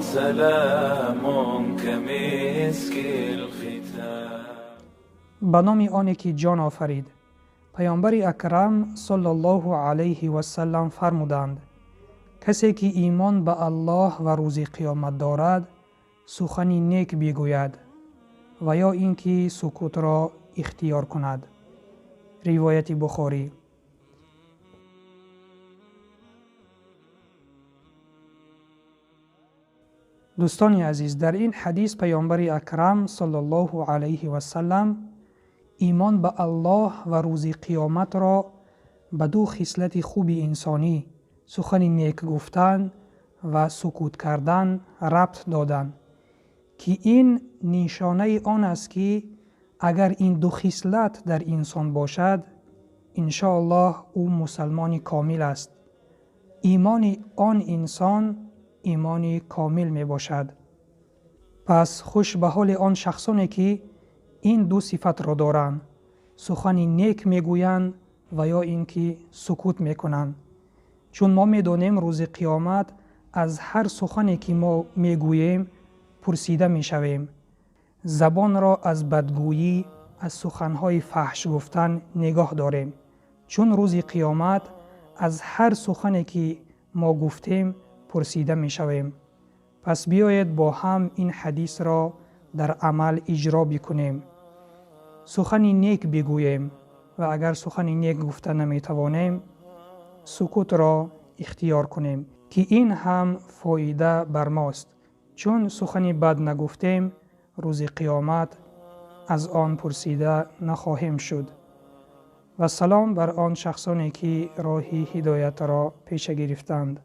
سلام كمسك الختام. به نام آنی که جان آفرید. پیامبر اکرم صلی الله علیه و سلم فرمودند کسی که ایمان به الله و روز قیامت دارد سخنی نیک بگوید و یا اینکه سکوت را اختیار کند. روایت بخاری. دوستان عزیز، در این حدیث پیامبر اکرم صلی الله علیه و سلم ایمان به الله و روز قیامت را به دو خصلت خوب انسانی، سخن نیک گفتن و سکوت کردن، ربط دادند که این نشانه آن است که اگر این دو خصلت در انسان باشد ان شاء الله او مسلمان کامل است. ایمان آن انسان ایمان کامل می باشد. پس خوش به حال آن شخصانی که این دو صفت را دارند، سخن نیک می گویند و یا اینکه سکوت می کنند. چون ما می دانیم روز قیامت از هر سخنی که ما می گوییم پرسیده می شویم. زبان را از بدگویی، از سخنهای فحش گفتن نگاه داریم. چون روز قیامت از هر سخنی که ما گفتیم پرسیده می شویم. پس بیایید با هم این حدیث را در عمل اجرا بکنیم. سخن نیک بگوییم و اگر سخن نیک گفته نمی توانیم سکوت را اختیار کنیم که این هم فایده بر ماست. چون سخن بد نگفتیم روز قیامت از آن پرسیده نخواهیم شد. و سلام بر آن شخصانی که راه هدایت را پیش گرفتند.